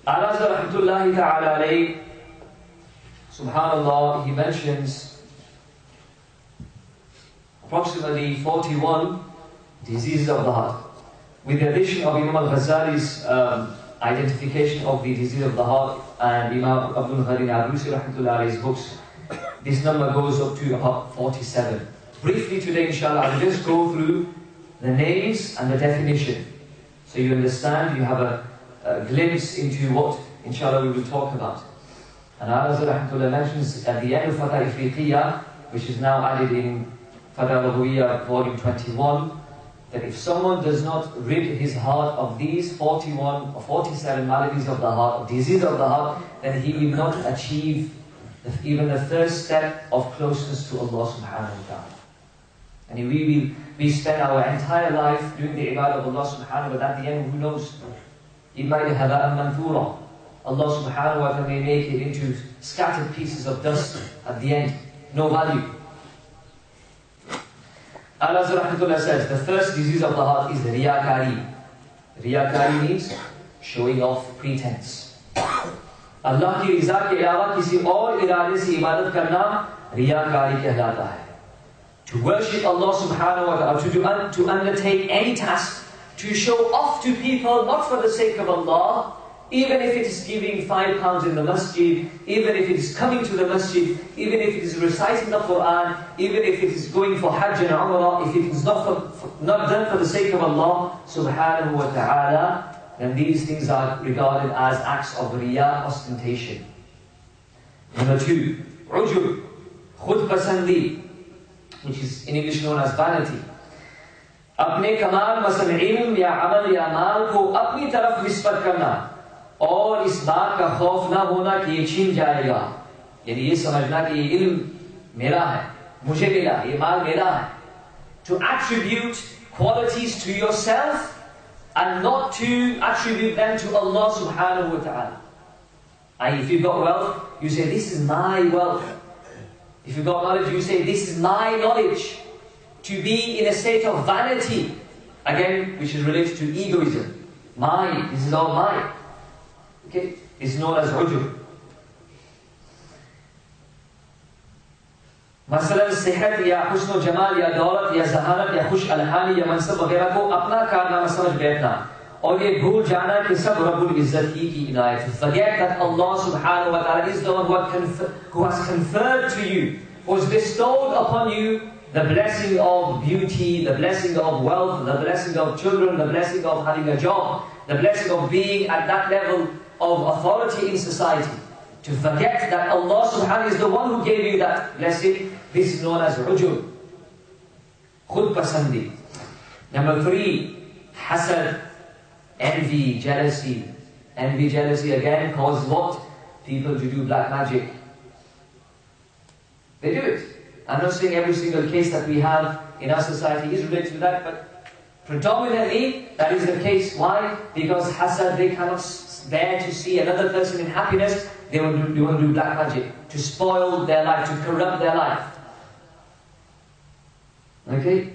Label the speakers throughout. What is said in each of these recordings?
Speaker 1: Ala Hazrat rahmatullahi ta'ala alayhi, subhanallah, he mentions approximately 41 diseases of the heart. With the addition of Imam al-Ghazali's identification of the disease of the heart and Imam Abdul Ghadir Abusi rahmatullahi alayhi's books, this number goes up to about 47. Briefly today, inshallah, I will just go through the names and the definition, so you understand, you have a glimpse into what, inshallah, we will talk about. And Ala Hazrat rahmatullah mentions at the end of Fatah Ifriqiyya, which is now added in Fatah Lughawiyya volume 21, that if someone does not rid his heart of these 41 or 47 maladies of the heart, or disease of the heart, then he will not achieve even the first step of closeness to Allah subhanahu wa ta'ala. And we spend our entire life doing the ibadah of Allah subhanahu wa ta'ala, but at the end, who knows? It might have a manthura. Allah subhanahu wa ta'ala may make it into scattered pieces of dust at the end. No value. Ala Hazrat says, the first disease of the heart is riyakari. Riyakari means showing off pretense. Allah की रिज़ा के अलावा किसी और इरादे से इबादत करना रियाकारी कहलाता है. To worship Allah subhanahu wa ta'ala, to undertake any task, to show off to people, not for the sake of Allah, even if it is giving £5 in the masjid, even if it is coming to the masjid, even if it is reciting the Quran, even if it is going for Hajj and Umrah, if it is not done for the sake of Allah subhanahu wa ta'ala, then these things are regarded as acts of riya, ostentation. Number 2, ujub, khud pasandi, which is in English known as vanity. अपने कमाल muscle इल्म या अमल या माल को अपनी तरफ निस्बत करना और इस बात का खौफ ना होना कि ये छीन जाएगा, यानी ये समझना कि ये इल्म मेरा है, मुझे मिला, ये माल मेरा है. To attribute qualities to yourself and not to attribute them to Allah subhanahu wa ta'ala. If you've got wealth, you say, this is my wealth. If you've got knowledge, you say, this is my knowledge. To be in a state of vanity, again, which is related to egoism. Mine, this is all mine. Okay, it's known as ujub. मसलन सेहत या हुस्न जमाल या दौलत या ज़हानत या खुश अलहानी या मनसब वगैरह को अपना कारनामा समझ बैठना और ये भूल जाना कि सब रब्बुल इज्जत ही की इनायत. Forget that Allah subhanahu wa ta'ala is the one who has conferred to you, who has bestowed upon you the blessing of beauty, the blessing of wealth, the blessing of children, the blessing of having a job, the blessing of being at that level of authority in society. To forget that Allah subhanahu wa ta'ala is the one who gave you that blessing, this is known as ujub. Khud pasandi. Number 3, hasad, envy, jealousy. Envy, jealousy again causes what? People to do black magic. They do it. I'm not saying every single case that we have in our society is related to that, but predominantly that is the case. Why? Because hasad, they cannot bear to see another person in happiness. They want to do black magic to spoil their life, to corrupt their life. Okay?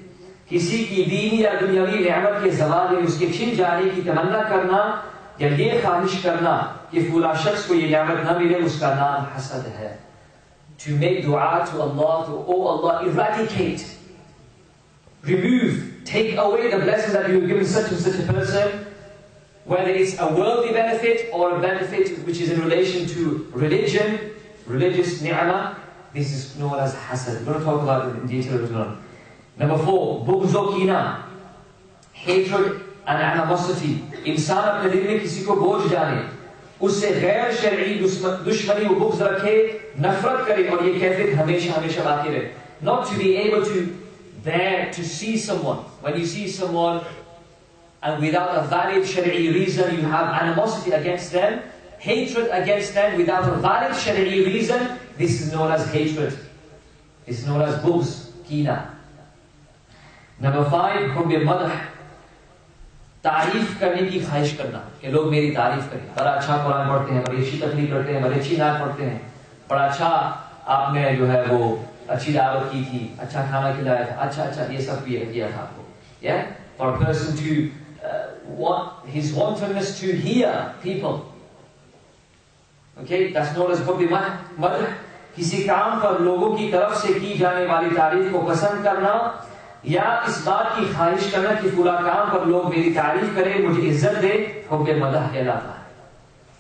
Speaker 1: किसी की दीनी या दुनियावी नेमत के ज़वाल या उसके छिन जाने की तमन्ना करना या ये ख्वाहिश करना कि फूला शख्स को ये नेमत न मिले, उसका नाम हसद है. To make dua to Allah, to, oh Allah, eradicate, remove, take away the blessing that you have given such and such a person, whether it's a worldly benefit or a benefit which is in relation to religion, religious ni'mah. This is known as hasad. We're going to talk about it in detail later on. Number 4, bughz wa kina, hatred and animosity. इंसान अपने दिल में किसी को बोझ डाले, उससे गैर शरई दुश्मनी व बुग़्ज़ रखे, नफरत करे और ये कैफियत हमेशा हमेशा बाकी रहे. Not to be able to bear to see someone. When you see someone and without a valid shari'i reason you have animosity against them, hatred against them without a valid shari'i reason, this is known as hatred. It's known as bughz, kina. Number 5, हुब्ब मदह, तारीफ करने की ख्वाहिश करना कि लोग मेरी तारीफ करें. बड़ा अच्छा कुरान पढ़ते हैं, बड़ी अच्छी तकलीफ करते हैं, बड़ी अच्छी नात पढ़ते हैं, बड़ा अच्छा आपने जो है वो अच्छी दावत की थी, अच्छा खाना खिलाया था, अच्छा ये सब किया था आपको. Yeah, for a person to want his wantonness to hear people Okay, that's known as hubb madh. किसी काम पर लोगों की तरफ से की जाने वाली तारीफ को पसंद करना या इस बात की ख्वाहिश करना कि फला काम पर लोग मेरी तारीफ करें, मुझे इज्जत दे, हुब्ब मदह कहलाता है.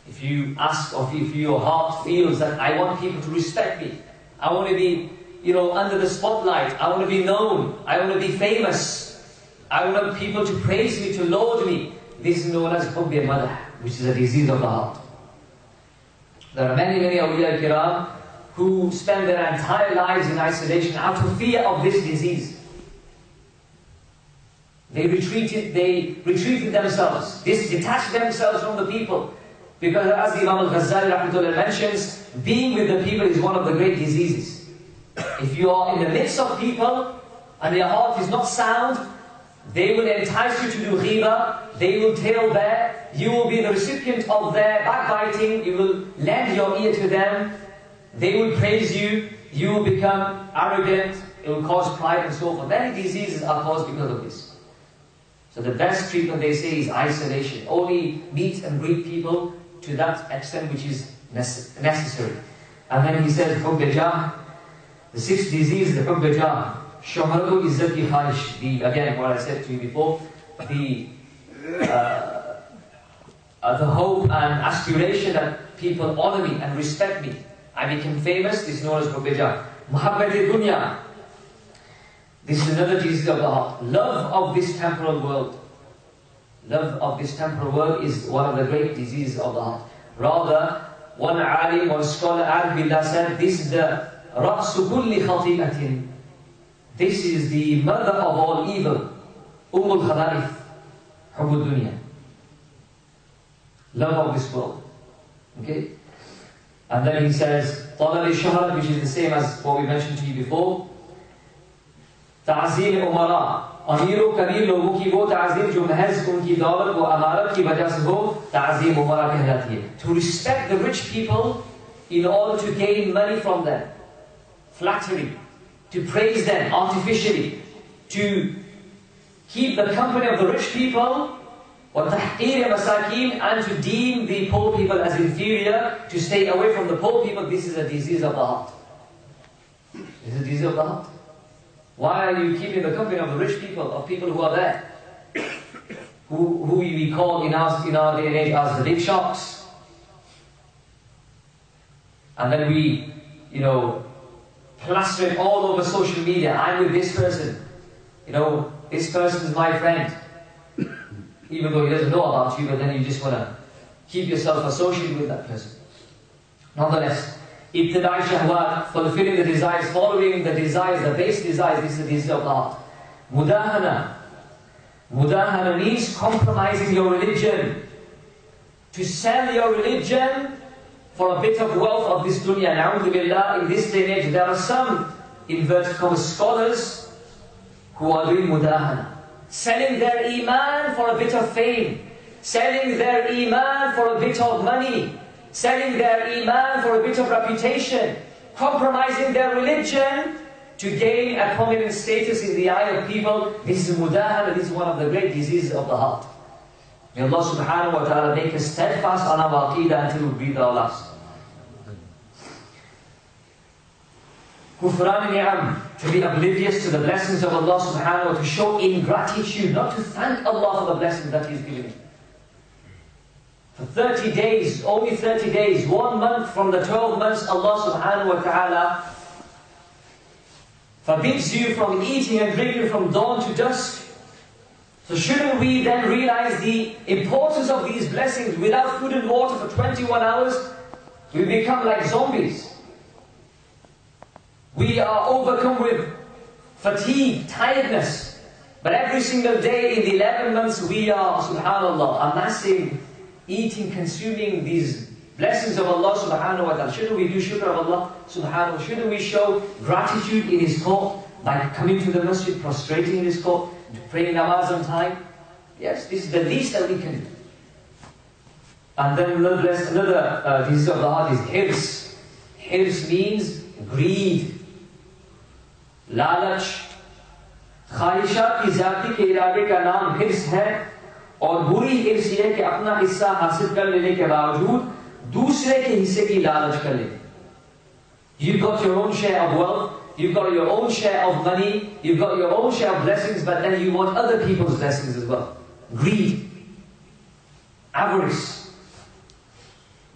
Speaker 1: If you ask or if your heart feels that I want people to respect me, I want to be, under the spotlight, I want to be known, I want to be famous, I want people to praise me, to laud me, this is known as hubb madah, which is a disease of the heart. There are many awliya kiram who spend their entire lives in isolation out of fear of this disease. They retreated themselves, detached themselves from the people. Because as the Imam al-Ghazali mentions, being with the people is one of the great diseases. If you are in the midst of people and your heart is not sound, they will entice you to do ghibah, they will tale bear, you will be the recipient of their backbiting, you will lend your ear to them, they will praise you, you will become arrogant, it will cause pride and so forth. Many diseases are caused because of this. So the best treatment, they say, is isolation. Only meet and greet people to that extent which is necessary. And then he says, hubb jah, the sixth disease, the hubb jah, shuhratu izzat ki khaish. Again, what I said to you before, the hope and aspiration that people honor me and respect me. I become famous, this is known as hubb jah. Muhabbat dunya. This is another disease of the heart. Love of this temporal world. Love of this temporal world is one of the great diseases of the heart. Rather, one alim, one scholar, Billah said, this is the ra'su kulli khati'atin. This is the mother of all evil. Ummul khaba'ith. Hubbud dunya. Love of this world. Okay? And then he says, talab al-shahrat, which is the same as what we mentioned to you before. Tazeem उमरा, अमीरों कबीर लोगों की वो ताज़ीम जो महज उनकी दौलत व अमारत की वजह से हो, ताज़ीम उमरा कहलाती है. To respect the rich people in order to gain money from them, flattery, to praise them artificially, to keep the company of the rich people, وتحقير مساكين, and to deem the poor people as inferior, to stay away from the poor people. This is a disease of the heart. This is a disease of the heart. Why are you keeping the company of the rich people, of people who are there? Who we call in our day and age as the big shots. And then we, plaster it all over social media. I'm with this person. This person is my friend. Even though he doesn't know about you, but then you just want to keep yourself associated with that person. Nonetheless, Ibtida'i shahwat, fulfilling the desires, following the desires, the base desires, this is the disease of the heart. Mudahana. Mudahana means compromising your religion. To sell your religion for a bit of wealth of this dunya. Na'udhu billah, in this day and age, there are some inverted commas scholars who are doing mudahana. Selling their iman for a bit of fame. Selling their iman for a bit of money. Selling their iman for a bit of reputation, compromising their religion to gain a prominent status in the eye of people. This is mudahana, this is one of the great diseases of the heart. May Allah subhanahu wa ta'ala make us steadfast on our aqidah until we breathe our last. Kufran ni'am, to be oblivious to the blessings of Allah subhanahu wa ta'ala, to show ingratitude, not to thank Allah for the blessings that He is giving you. For 30 days, only 30 days, 1 month from the 12 months, Allah subhanahu wa ta'ala forbids you from eating and drinking from dawn to dusk. So shouldn't we then realize the importance of these blessings? Without food and water for 21 hours, we become like zombies. We are overcome with fatigue, tiredness. But every single day in the 11 months, we are, subhanallah, amassing, eating, consuming these blessings of Allah subhanahu wa ta'ala. Shouldn't we do shukr of Allah subhanahu wa ta'ala? Shouldn't we show gratitude in His court by coming to the masjid, prostrating in His court, praying namaz on time? Yes, this is the least that we can do. And then another disease of the heart is hirs. Hirs means greed, lalach. ख्वाहिशात की ज़ाती के इरादे का नाम हिर्स है, और बुरी हिर्स ये कि अपना हिस्सा हासिल कर लेने के बावजूद दूसरे के हिस्से की लालच कर लेते. You've got your own share of wealth, you've got your own share of money, you've got your own share of blessings, but then you want other people's blessings as well. Greed. Avarice.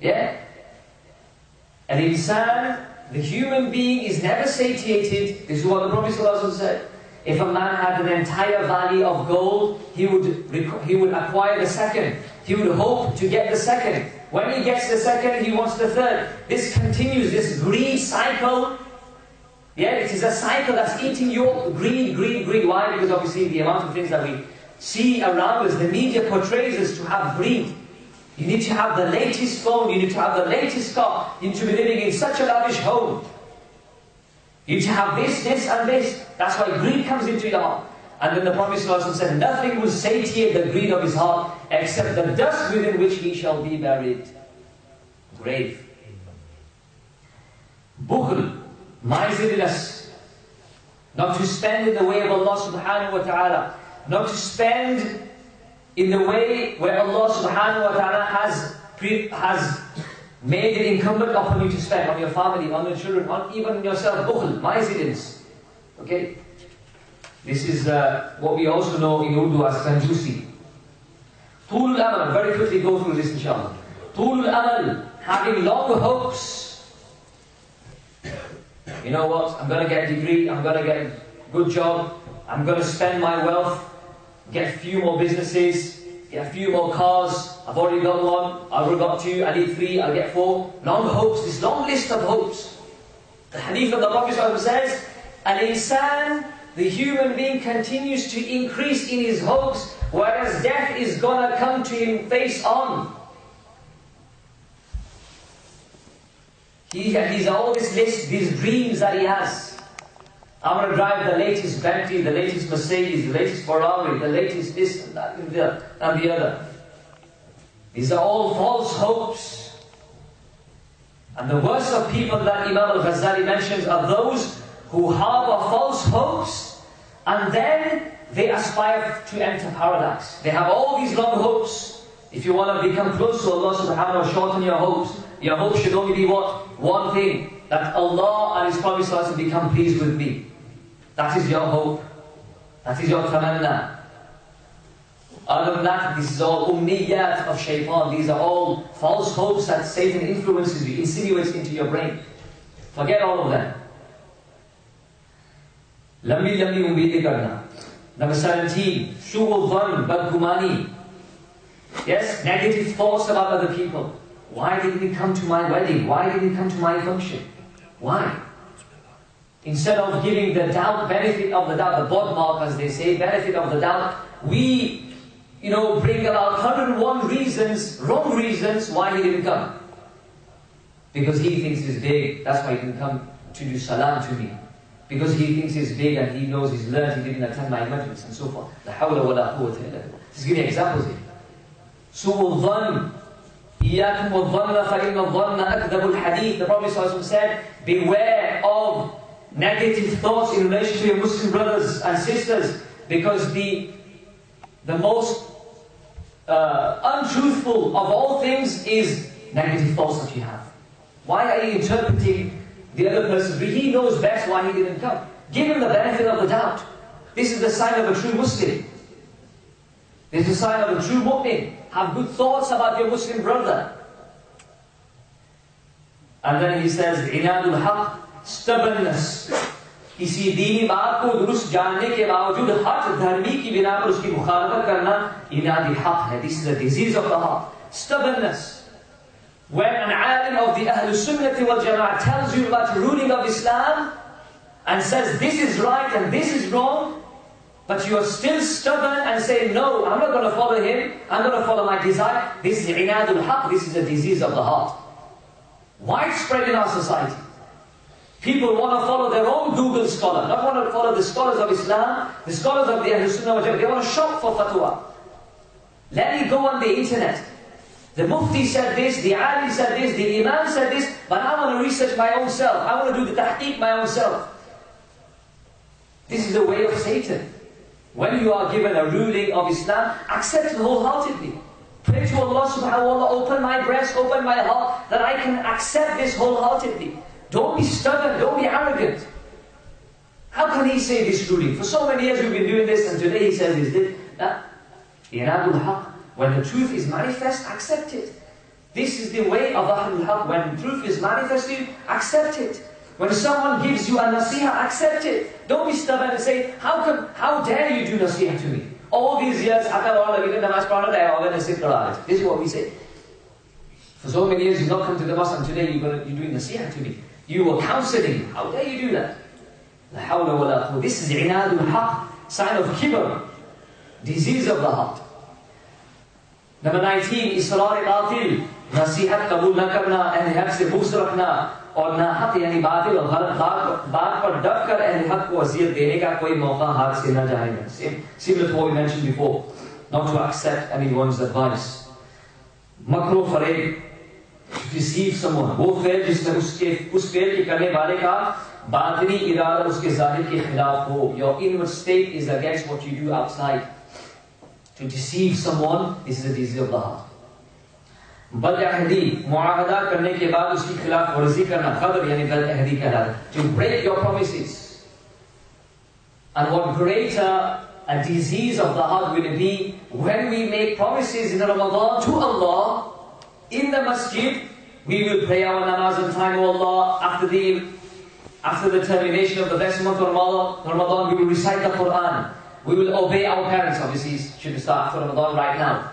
Speaker 1: Yeah? An insan, the human being, is never satiated. This is what the Prophet ﷺ said. If a man had an entire valley of gold, he would acquire the second. He would hope to get the second. When he gets the second, he wants the third. This continues, this greed cycle. Yeah, it is a cycle that's eating you up. Greed, greed, greed. Why? Because obviously the amount of things that we see around us, the media portrays us to have greed. You need to have the latest phone, you need to have the latest car, you need to be living in such a lavish home. You need to have this, this and this. That's why greed comes into your heart. And then the Prophet ﷺ said, nothing will satiate the greed of his heart except the dust within which he shall be buried. Grave. Bukhl, miserliness. Not to spend in the way of Allah subhanahu wa ta'ala. Not to spend in the way where Allah subhanahu wa ta'ala has made it incumbent upon you to spend on your family, on your children, on even yourself. Bukhl, miserliness. Okay? This is what we also know in Urdu as Kanjusi. Tulul amal, very quickly go through this inshallah. Tulul amal, having long hopes. You know what, I'm going to get a degree, I'm going to get a good job, I'm going to spend my wealth, get a few more businesses, get a few more cars, I've already got one, I've already got two, I need three, I'll get four. Long hopes, this long list of hopes. The hadith of the Prophet says, Al-insan, the human being, continues to increase in his hopes, whereas death is going to come to him face on. He's all this list, these dreams that he has. I want to drive the latest Bentley, the latest Mercedes, the latest Ferrari, the latest this and that and the other. These are all false hopes. And the worst of people that Imam al-Ghazali mentions are those who harbor false hopes and then they aspire to enter paradise. They have all these long hopes. If you want to become close to Allah subhanahu wa ta'ala, shorten your hopes. Your hope should only be what? One thing. That Allah and His Prophet will become pleased with me. That is your hope. That is your tamanna. Other than that, this is all umniyat of shaitan. These are all false hopes that Satan influences you, insinuates into your brain. Forget all of them. Lambi umeedin karna. Number 17, Su'ul dhann, badgumani. Yes, negative thoughts about other people. Why didn't he come to my wedding? Why didn't he come to my function? Why? Instead of giving the doubt, benefit of the doubt, the bod mark as they say, benefit of the doubt, we, bring about 101 reasons, wrong reasons why he didn't come. Because he thinks he's big, that's why he didn't come to do salam to me. Because he thinks he's big and he knows he's learned, he didn't attend my majlis and so forth. La hawla wa la quwwata illa billah. Just give me examples here. Su'ul dhann. إِيَّاكُمْ وَالظَّنَّ فَإِنَّ الظَّنَّ أَكْذَبُ الْحَدِيث. The Prophet ﷺ said, beware of negative thoughts in relation to your Muslim brothers and sisters, because the most untruthful of all things is negative thoughts that you have. Why are you interpreting the other person's dream? He knows best why he didn't come. Give him the benefit of the doubt. This is the sign of a true Muslim. This is a sign of a true mu'min. Have good thoughts about your Muslim brother. And then he says, Inadul haq, stubbornness. किसी दीनी बात को दुरुस्त जानने के बावजूद हक धर्मी की बिना पर उसकी मुखालफत करना इनादी हक है. This is a disease of the heart. Stubbornness. When an alim of the Ahl-Sunnah wal Jama'ah tells you about the ruling of Islam and says this is right and this is wrong, but you are still stubborn and say, no, I'm not going to follow him, I'm going to follow my desire. This is inadul haq, this is a disease of the heart. Widespread in our society. People want to follow their own Google scholar, not want to follow the scholars of Islam, the scholars of the Ahl-Sunnah wal Jama'ah. They want to shop for fatwa. Let me go on the internet. The Mufti said this, the Ali said this, the Imam said this, but I want to research my own self. I want to do the tahqiq my own self. This is the way of Satan. When you are given a ruling of Islam, accept it wholeheartedly. Pray to Allah subhanahu wa ta'ala, open my breast, open my heart, that I can accept this wholeheartedly. Don't be stubborn, don't be arrogant. How can he say this truly? For so many years we've been doing this, and today he says this. Ihya-ul-Islam. When the truth is manifest, accept it. This is the way of Ahlul Haq. When truth is manifested, accept it. When someone gives you a nasiha, accept it. Don't be stubborn and say, how dare you do nasiha to me? All these years, this is what we say. For so many years you've not come to the mosque, and today you're doing nasiha to me. You were counseling. How dare you do that? This is inadul haq, sign of kibr, disease of the heart. Number 19, israr-e-batil, nasihat kabul na karna, ahle haq se bughz rakhna, aur na haq yani batil aur ghalat baat par dab kar ahle haq ko aziyat dene ka koi mauqa haath se na jayega. Similar to what we mentioned before, not to accept anyone's advice. Makro fareg, to deceive someone, wo fail jisme us fail ke karne wale ka बातनी इरादा उसके ज़ाहिर के खिलाफ हो. Your inward state is against what you do outside. To deceive someone, this is a disease of the heart. बदअहदी, मुआहदा करने के बाद उसकी खिलाफ वर्जी करना, क़द्र यानी बदअहदी कहलाता है. To break your promises. And what greater a disease of the heart will it be when we make promises in Ramadan to Allah, in the masjid, we will pray our namaz on time, O Allah, after the termination of the best month of Ramadan, we will recite the Quran. We will obey our parents. Obviously, should start for Ramadan right now.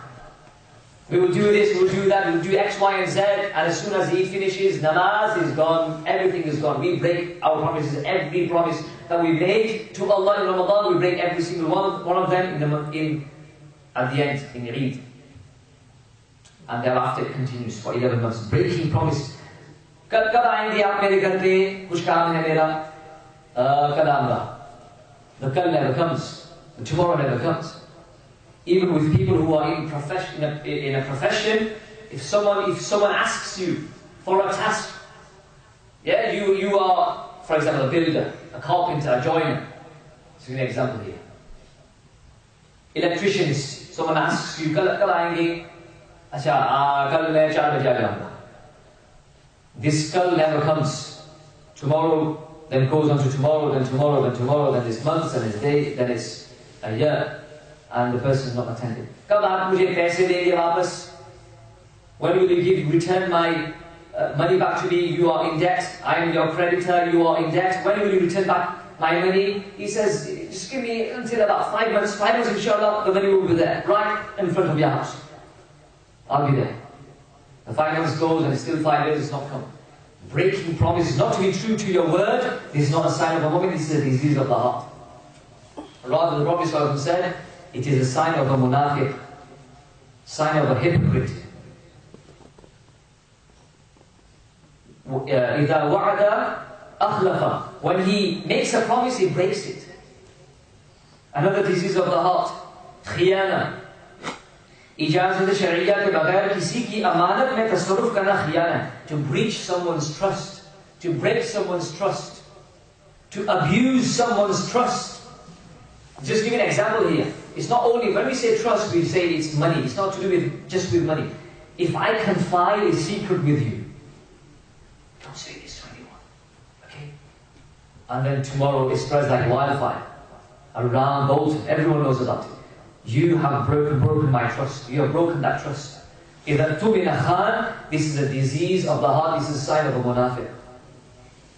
Speaker 1: We will do this, we will do that, we will do X, Y, and Z. And as soon as Eid finishes, namaz is gone, everything is gone. We break our promises. Every promise that we made to Allah in Ramadan, we break every single one of them at the end, in Eid. And thereafter it continues for 11 months. Breaking promises. कब आएंगे आप मेरे घर पे, कुछ काम है मेरा, कल आऊंगा. The kal never comes, the tomorrow never comes. Even with people who are in a profession, if someone asks you for a task, yeah, you are, for example, a builder, a carpenter, a joiner. Let's give an example here. Electricians, someone asks you, कल आएंगे, अच्छा कल मैं 4 बजे आ जाऊंगा. This kal never comes. Tomorrow then goes on to tomorrow, then tomorrow, then tomorrow, then this month, then this day, then it's a year, and the person is not attending. Kab aap mujhe paise denge wapas? When will you return my money back to me? You are in debt. I am your creditor. You are in debt. When will you return back my money? He says, just give me until about 5 months. 5 months, inshallah, the money will be there, right in front of your house. I'll be there. The 5 months goes and still 5 years has not come. Breaking promises, not to be true to your word, this is not a sign of a mu'min, this is a disease of the heart. Rather, the Prophet ﷺ said, it is a sign of a munafiq, sign of a hypocrite. إِذَا وَعَدَ أَخْلَفَ. When he makes a promise, he breaks it. Another disease of the heart, khiyana. इजाज़त शरइया के बगैर किसी की अमानत में तसर्रुफ करना खियाना है. To breach someone's trust, to break someone's trust, to abuse someone's trust. Just give an example here. It's not only, when we say trust, we say it's money. It's not to do with just with money. If I confide a secret with you, don't say this to anyone, okay? And then tomorrow it spreads like wildfire around Bolton. Everyone knows about it. You have broken my trust. You have broken that trust. إِذَا تُبِنَ خَانْ. This is a disease of the heart. This is a sign of a munafiq.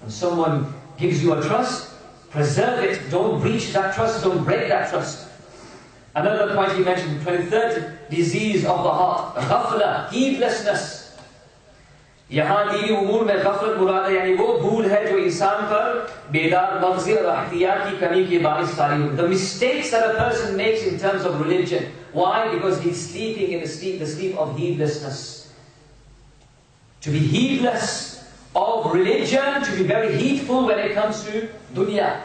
Speaker 1: When someone gives you a trust, preserve it. Don't breach that trust. Don't break that trust. Another point he mentioned, 23rd disease of the heart, ghafla, heedlessness. यहाँ दीनी उमूर में गफलत मुराद है, यानी वो भूल है जो इंसान पर बेदार मग़ज़ी और अहतियात की कमी के बाइस तारी हो. The mistakes that a person makes in terms of religion. Why? Because he's sleeping in the sleep of heedlessness. To be heedless of religion, to be very heedful when it comes to dunya.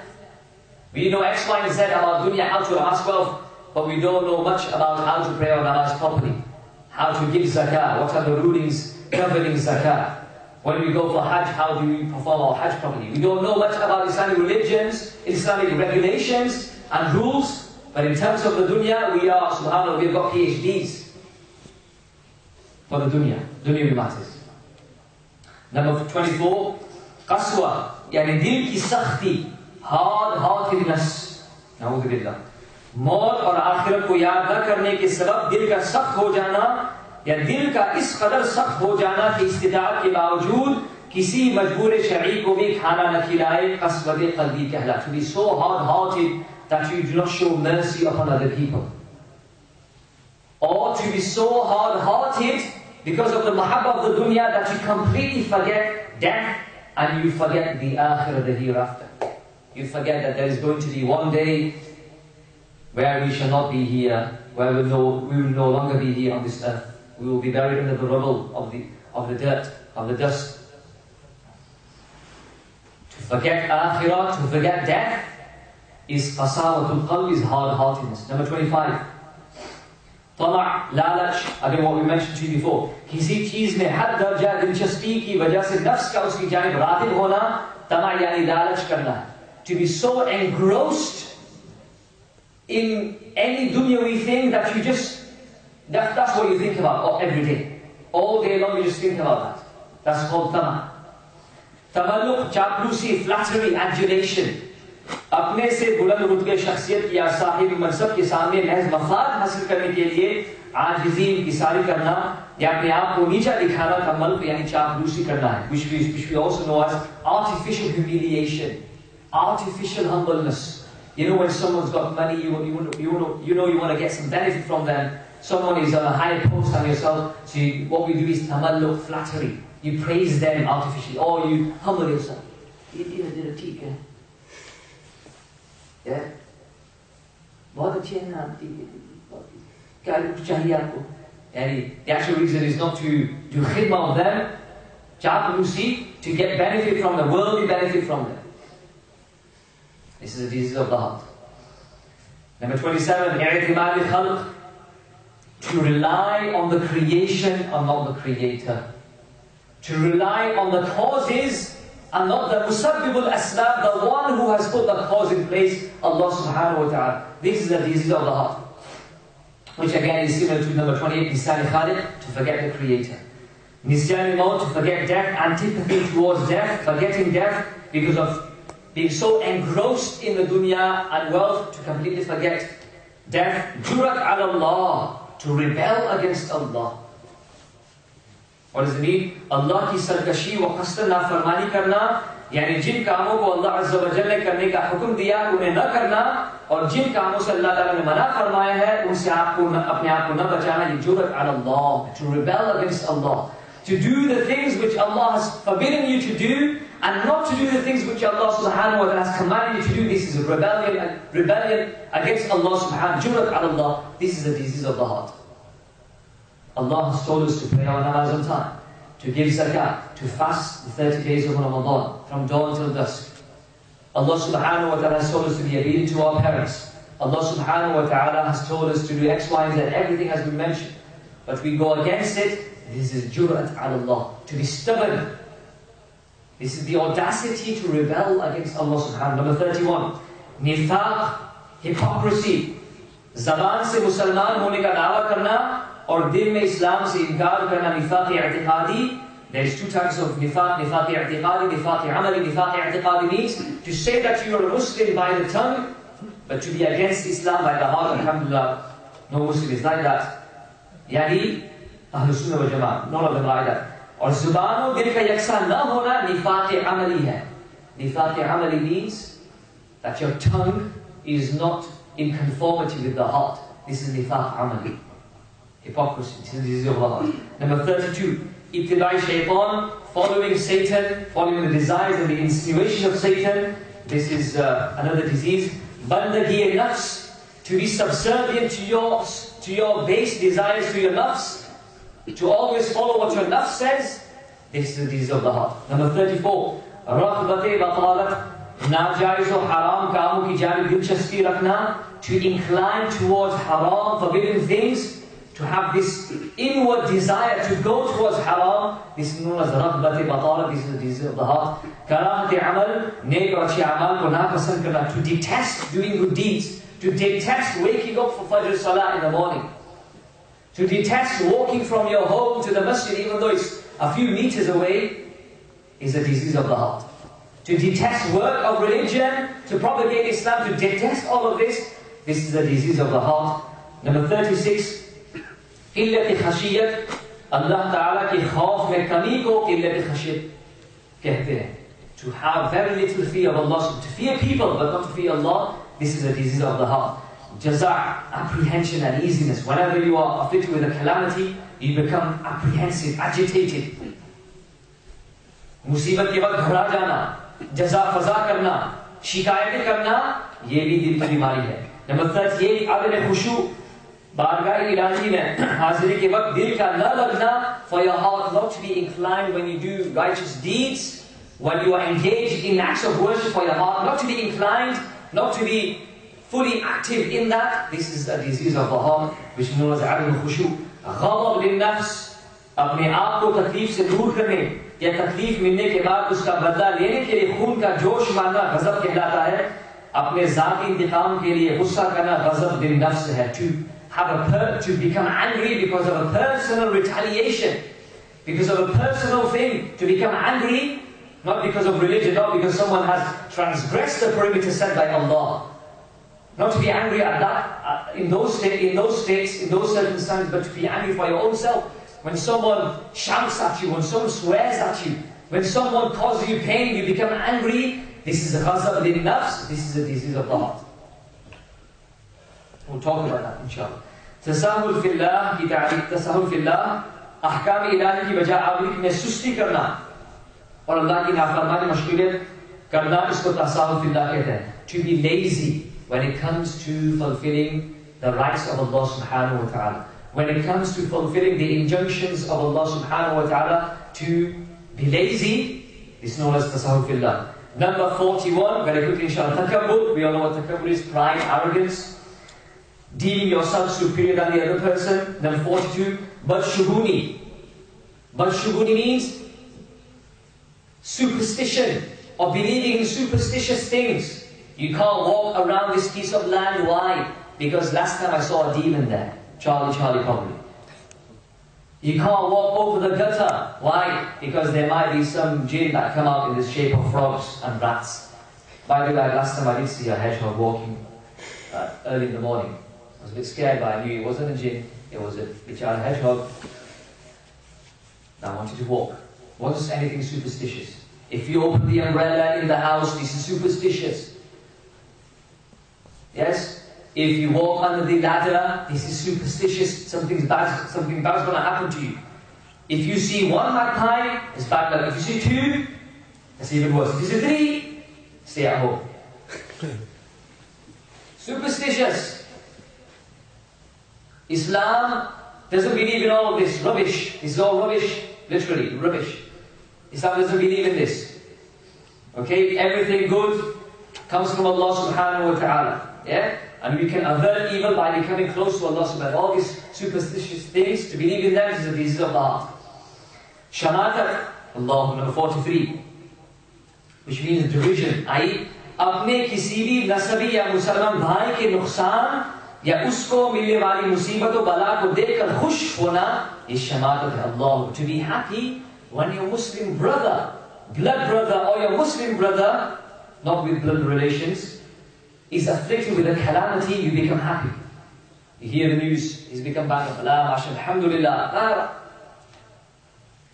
Speaker 1: We know X, Y, and Z about dunya, how to amass wealth, but we don't know much about how to pray our namaz properly, how to give zakah, what are the rulings governing zakah. When we go for hajj, how do we perform our hajj properly? We don't know much about Islamic religions, Islamic regulations and rules, but in terms of the dunya, we are, subhanAllah, we've got PhDs. for the dunyavi matters. Number 24, qaswa, yani dil ki sakhti, hard-heartedness. Na'udhu billah. मौत और आखिरत को याद न करने के सबब दिल का सख्त हो जाना या दिल का इस कदर सख्त हो जाना कि इस्तिदाद के बावजूद किसी मजबूर शरई को भी खाना न खिलाए, qaswat qalbi कहला. To be so hard-hearted that you do not show mercy upon other people. Or to be so hard-hearted because of the mahabbah of the dunya that you completely forget death and you forget the akhirah, the hereafter. You forget that there is going to be one day where we shall not be here, where we will no longer be here on this earth. We will be buried under the rubble of the dirt, of the dust. To forget akhirah, to forget death, is qasawatul qalb, is hard-heartedness. Number 25. Tama' lalach, again what we mentioned to you before. किसी चीज में हद दर्जा दिलचस्पी की वजह से नफ्स का उसकी जानिब राग़िब होना, तमा' यानी लालच करना है. To be so engrossed in any dunyawi thing that you just, that's what you think about every day. All day long you just think about that. That's called tama'. Tamalluq, chaplusi, flattery, adulation. अपने से बुलंद रुतबे शख्सियत या साहिब मनसब के सामने महज मफाद हासिल करने के लिए आजिज़ी इंकिसारी करना या अपने आप को नीचा दिखाना, तमल्लुक यानी चापलूसी करना है, which we also know as artificial humiliation, artificial humbleness. You know, when someone's got money, you want to get some benefit from them. Someone is on a higher post than yourself, so what we do is tamalluq, flattery. You praise them artificially, or you humble yourself. Yeah? बहुत अच्छे हैं आप, क्या कुछ चाहिए आपको? यानी the actual reason is not to do khidmah of them, चापलूसी, to get benefit from them, worldly benefit from them. This is a disease of the heart. Number 27, i'timad al-khalq, to rely on the creation and not the creator. To rely on the causes and not the musabbibul asbab, the one who has put the cause in place, Allah subhanahu wa ta'ala. This is the disease of the heart. Which again is similar to number 28, nisyan al-khaliq, to forget the creator. Nisyan al-maut, to forget death, antipathy towards death, forgetting death because of being so engrossed in the dunya and wealth to completely forget death. Jurat ala Allah, to rebel against Allah. What does it mean? Allah ki sarkashi wa qasdan nafarmani karna, यानी जिन कामों को अल्लाह अज़्ज़ा व जल्ल करने का हुक्म दिया उन्हें न करना, और जिन कामों से अल्लाह ताला ने मना फरमाया है उनसे आपको अपने आप को न बचाना. ये जुरत अला Allah, to rebel against Allah, to do the things which Allah has forbidden you to do and not to do the things which Allah subhanahu wa ta'ala has commanded you to do. This is a rebellion against Allah subhanahu. Jurat ala Allah. This is the disease of the heart. Allah has told us to pray our namaz on time, to give zakat, to fast the 30 days of Ramadan, from dawn till dusk. Allah subhanahu wa ta'ala has told us to be obedient to our parents. Allah subhanahu wa ta'ala has told us to do X, Y, and Z. Everything has been mentioned. But we go against it. This is jurat ala Allah, to be stubborn. This is the audacity to rebel against Allah subhanahu. Number 31, nifaq, hypocrisy. Zaban se Musalman hone ka dawa karna, और दिल में इस्लाम से इनकार करना, निफाक़ i'tiqadi. There is two types of nifaq, nifaq i'tiqadi, nifaq amali. Nifaq i'tiqadi means to say that you are a Muslim by the tongue, but to be against Islam by the heart. Alhamdulillah, no Muslim is like that. Yani, Ahlul Sunnah wal Jama'ah, none of them like that. और जुबान और दिल का यकसा न होना निफाक़ amali है. Nifaq amali means that your tongue is not in conformity with the heart. This is nifaq amali. Hypocrisy. This is the disease of the heart. Number 32, ibtida'i shaytan, following Satan, following the desires and the insinuations of Satan. This is another disease. Bandagi nafs, to be subservient to your base desires, to your nafs, to always follow what your nafs says. This is the disease of the heart. Number 34, raghbati batalat, najaiz or haram kaamon ki janib dilchaspi rakhna, to incline towards haram, forbidden things, to have this inward desire to go towards haram. This is known as raghbati batalat. This is the disease of the heart. Karahati amal, neek aur achhe amal ko napasand karna, to detest doing good deeds, to detest waking up for Fajr Salah in the morning, To detest walking from your home to the masjid, even though it's a few meters away, is a disease of the heart. To detest work of religion, to propagate Islam, to detest all of this, this is a disease of the heart. Number 36, قِلَّةِ خَشِيَّةِ Allah Ta'ala ki khawf mein kami ko qillat khashiyat kehte hain. To have very little fear of Allah, to fear people but not to fear Allah, this is a disease of the heart. Jaza', apprehension and easiness. Whenever you are afflicted with a calamity, you become apprehensive, agitated. मुसीबत के वक्त घबरा जाना, जजा फजा करना, शिकायतें करना, ये भी दिल की बीमारी है. नंबर 38, अदम खुशू, बारगाह इलाही में हाजिरी के वक्त दिल का न लगना, for your heart not to be inclined when you do righteous deeds, when you are engaged in acts of worship, for your heart not to be inclined, not to be fully active in that. This is a disease of the heart, which known as अदम खुशू. ग़ज़ब लिन्नफ्स, अपने आप को तकलीफ से दूर करने या तकलीफ मिलने के बाद उसका बदला लेने के लिए खून का जोश मारना गज़ब कहलाता है. अपने ज़ाती इंतकाम के लिए गुस्सा करना गज़ब बिन नफ्स है. To become angry because of a personal retaliation, because of a personal thing, to become angry, not because of religion, not because someone has transgressed the perimeter set by Allah. Not to be angry at that, in those states, in those circumstances, but to be angry for your own self. When someone shouts at you, when someone swears at you, when someone causes you pain, you become angry. This is a ghazab lin nafs. This is a disease of the heart. We'll talk about that, inshallah. Tasahul fillah ki ta'rif, tasahul fillah, ahkam ilahi ki bajā आवलिक में सुस्ती करना और अल्लाह की नाफरमानी मशगूलियत करना, इसको tasahul fillah कहते हैं. To be lazy when it comes to fulfilling the rights of Allah subhanahu wa ta'ala. When it comes to fulfilling the injunctions of Allah subhanahu wa ta'ala, to be lazy, is known as tasahul fillah. Number 41, very quickly inshallah, takabbur. We all know what takabbur is: pride, arrogance, deeming yourself superior than the other person. Number 42, badshuguni. Badshuguni means superstition, or believing in superstitious things. You can't walk around this piece of land. Why? Because last time I saw a demon there. Charlie probably. You can't walk over the gutter. Why? Because there might be some jinn that come out in the shape of frogs and rats. By the way, last time I did see a hedgehog walking early in the morning. I was a bit scared, but I knew it wasn't a jinn. It was a bichara hedgehog. I wanted to walk. It wasn't anything superstitious. If you open the umbrella in the house, this is superstitious. Yes? If you walk under the ladder, this is superstitious. Something bad's going to happen to you. If you see one magpie, it's bad luck. If you see two, it's even worse. If you see three, stay at home. Superstitious. Islam doesn't believe in all of this rubbish. This is all rubbish, literally, rubbish. Islam doesn't believe in this. Okay? Everything good comes from Allah subhanahu wa ta'ala. Yeah? And we can avert evil by becoming close to Allah subhanahu wa ta'ala. All these superstitious things, to believe in them is a disease of the heart. Shamatak, Allah, number 43, which means derision. I, अपने किसी भी नसबी या मुसलमान भाई के नुकसान या उसको मिलने वाली मुसीबत और बला को देखकर खुश होना, ये शमातत है. Allah. To be happy when your Muslim brother, blood brother, or your Muslim brother, not with blood relations, is afflicted with a calamity, you become happy. You hear the news, he's become bad. Alhamdulillah.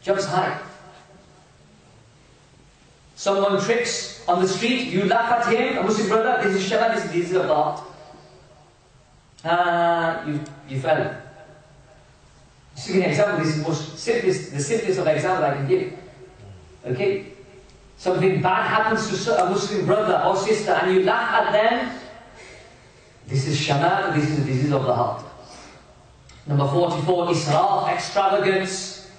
Speaker 1: Jumps high. Someone trips on the street, you laugh at him, a Muslim brother, this is Shabbat, this is disease of the heart. You fell. Just to give an example, this is the simplest of example I can give. Okay? Something bad happens to a Muslim brother or sister and you laugh at them, this is shamat, this is a disease of the heart. Number 44, israf, extravagance,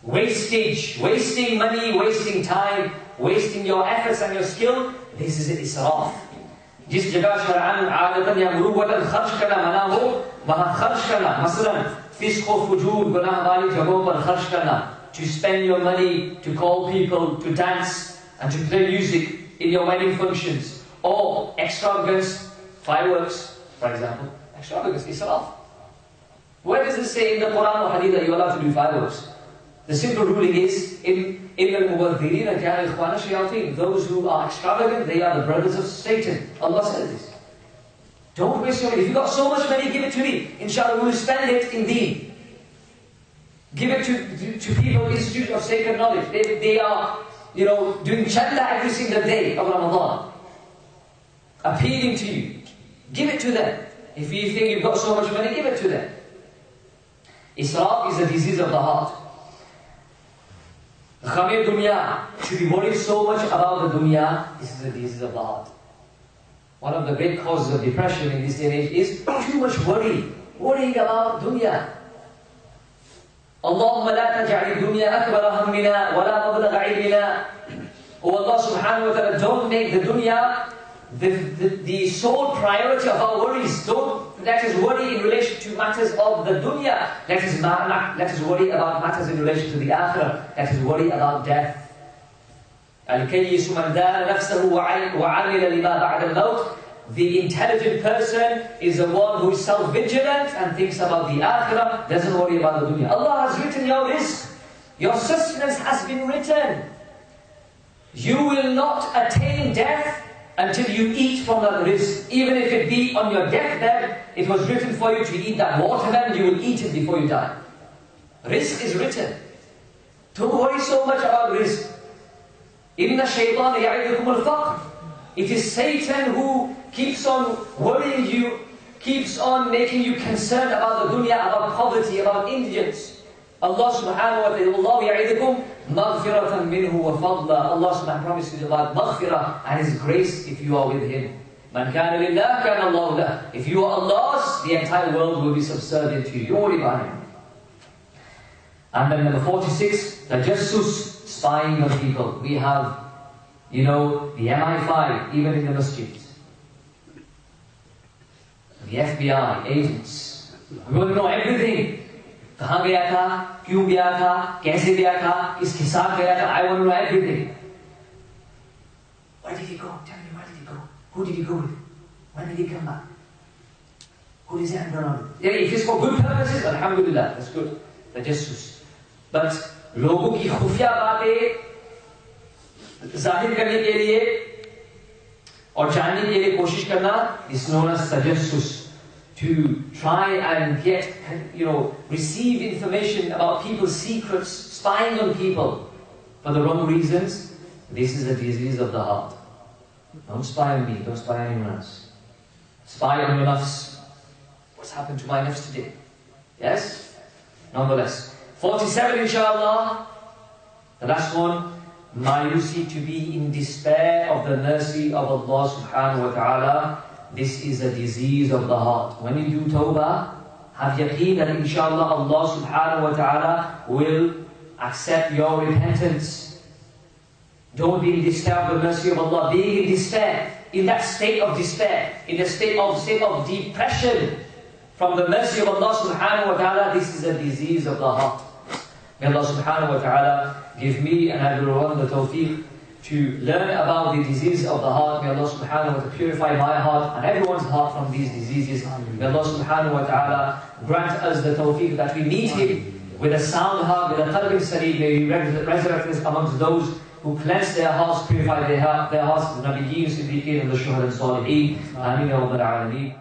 Speaker 1: wastage, wasting money, wasting time, wasting your efforts and your skill, this is israf. जिस जगह शरअन आदतन या मुरुवतन खर्च करना मना हो, वहाँ खर्च करना, मसलन फिस्क और फुजूर गुनाह वाली जगहों पर खर्च करना, to spend your money to call people to dance and to play music in your wedding functions, or extravagance, fireworks, for example, extravagance, israf. Where does it say in the Quran or Hadith that you're allowed to do fireworks? The simple ruling is, those who are extravagant, they are the brothers of Satan. Allah says this. Don't waste your money. If you've got so much money, give it to me. Inshallah, we'll spend it in deen. Give it to people, Institute of Sacred Knowledge. They are, doing chanda every single day of Ramadan. Appealing to you. Give it to them. If you think you've got so much money, give it to them. Israf is a disease of the heart. Khamir dunya, to be worried so much about the dunya, this is a disease of the heart. One of the great causes of depression in this day and age is too much worrying about dunya. Allahumma la taj'al dunya akbar hammina wa la mablagha ilmina. Oh Allah subhanahu wa ta'ala, don't make the dunya the sole priority of our worries. Don't let us worry in relation to matters of the dunya. Let us worry about matters in relation to the akhirah. Let us worry about death. الكيس من دان نفسه وعمل لما بعد الموت. The intelligent person is the one who is self-vigilant and thinks about the akhirah, doesn't worry about the dunya. Allah has written your rizq. Your sustenance has been written. You will not attain death until you eat from that rizq. Even if it be on your deathbed, it was written for you to eat that watermelon, you will eat it before you die. Rizq is written. Don't worry so much about rizq. Inna shaytan ya'idukum al-faqr. It is Satan who keeps on worrying you, keeps on making you concerned about the dunya, about poverty, about indigence. Allah subhanahu wa ta'ala, Allah ya'idukum maghfiratan minhu wa fadla. Allah subhanahu promises about maghfirah and His grace if you are with Him. Man kana lillah, kana Allahu lah. If you are Allah's, the entire world will be subservient to you. Don't worry about Him. And then number 46, the jasus, spying on people. We have, the MI5, even in the masjids. The FBI, agents. We want to know everything. कहाँ गया था, क्यों गया था, कैसे गया था, किसके साथ गया था. I want to know everything. Where did he go? Tell me, where did he go? Who did he go with? When did he come back? Who is it? Yeah, if it's for good purposes, alhamdulillah, that's good. The jasus. But लोगों की खुफिया बातें जाहिर करने के लिए और जानने के लिए कोशिश करना is known as tajassus. To try and get, receive information about people's secrets, spying on people for the wrong reasons. This is a disease of the heart. Don't spy on me, don't spy on anyone else. Spy on your nafs. What's happened to my nafs today? Yes? Nonetheless. 47 inshallah. The last one. Mayusi, to be in despair of the mercy of Allah subhanahu wa ta'ala. This is a disease of the heart. When you do tawbah, have yaqeen that inshallah Allah subhanahu wa ta'ala will accept your repentance. Don't be in despair of the mercy of Allah. Being in despair, in that state of despair, in a state of depression from the mercy of Allah subhanahu wa ta'ala, this is a disease of the heart. May Allah subhanahu wa ta'ala give me and everyone the tawfiq to learn about the disease of the heart. May Allah subhanahu wa ta'ala purify my heart and everyone's heart from these diseases. May Allah subhanahu wa ta'ala grant us the tawfiq that we meet Him with a sound heart, with a qalb sareed. May He resurrect us amongst those who cleanse their hearts, purify their hearts, the Nabiyyeen, Siddiqeen and the Shuhada and Saliheen. Ameen ya Rabbal Alameen.